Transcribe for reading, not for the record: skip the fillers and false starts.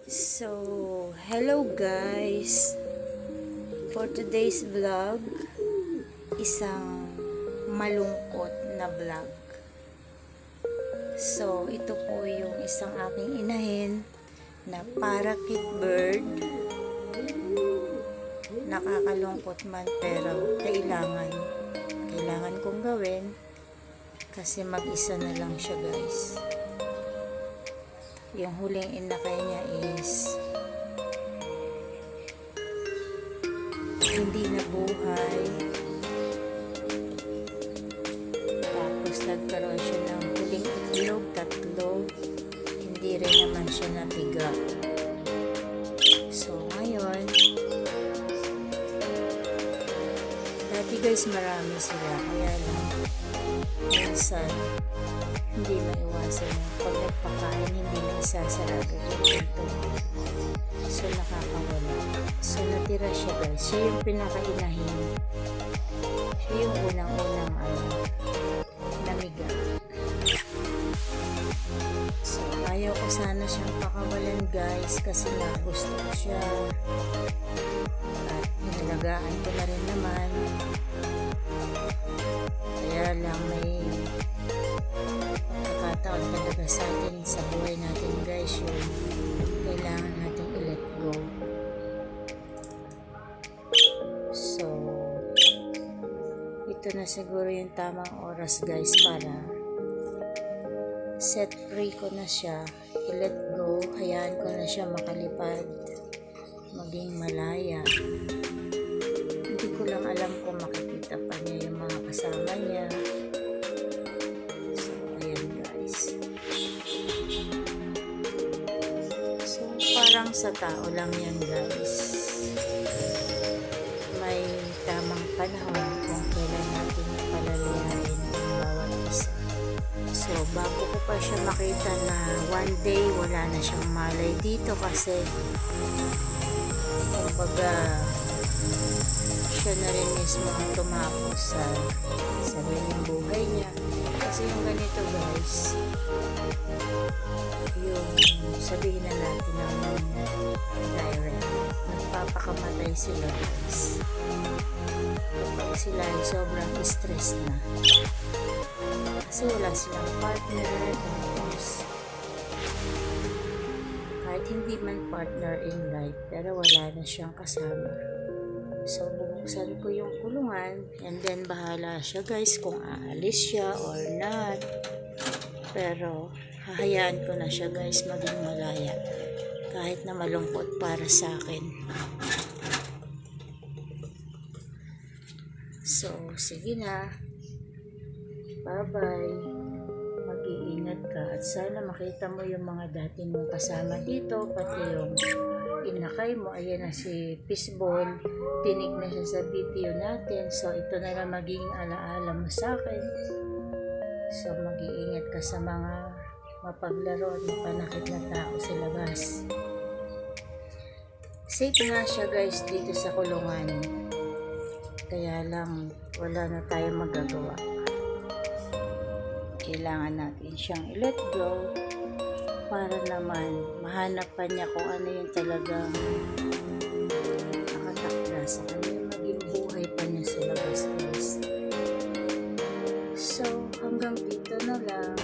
So, hello guys. For today's vlog, isang malungkot na vlog. So, ito po yung isang aking inahin na parakeet bird. Nakakalungkot man pero kailangan kong gawin kasi mag-isa na lang siya guys. Yung huling inakay niya is hindi nabuhay. Tapos nagkaroon siya ng huling itlog, 3. Hindi rin naman siya napiga. So ngayon, dati guys marami sila. Kaya lang, minsan, hindi maiwasan yung pag nagpakain, hindi na isasarado yung pinto. So, nakakawala. So, natira siya guys. Siya yung pinakainahin. Siya yung unang-unang namiga. So, ayaw ko sana siyang pakawalan guys kasi gusto ko siya. At inalagaan ko na rin naman. Kaya lang may pagkakataon talaga sa atin sa buhay natin guys, yung kailangan natin i-let go. So ito na siguro yung tamang oras guys para set free ko na siya, i-let go, hayaan ko na siya makalipad, maging malaya. Hindi ko lang alam kung makikita pa niya yung mga kasama niya. Parang sa tao lang yan guys, may tamang panahon kung kailan natin palalayain ang bawat isa. So bago ko pa siya makita na one day wala na siyang malay dito kasi kumbaga siya na rin mismo ang tumapos sa sariling buhay niya. Kasi yung ganito guys, yung sabihin na natin ng direct, nagpapakamatay sila guys kapag sila ay sobrang stress na kasi wala silang partner. Tapos kahit hindi man partner in life pero wala na siyang kasama, so bubuksan ko yung kulungan and then bahala siya guys kung aalis siya or not, pero hahayaan ko na siya guys maging malaya kahit na malungkot para sa akin. So sige na, bye bye, mag-iingat ka at sana makita mo yung mga dati mong kasama dito, pati yung inakay mo. Ayan na si Fishball, tinig na siya sa video natin. So ito na lang magiging alaala mo sa akin. So mag-iingat ka sa mga mapaglaro at mapanakit na tao sa labas. Safe nga siya guys dito sa kulungan, kaya lang wala na tayong magagawa. Kailangan natin siyang i-let go para naman mahanap pa niya kung ano yung talagang nakatakda sa kanya, maging buhay pa niya sa labas guys. So hanggang dito na lang.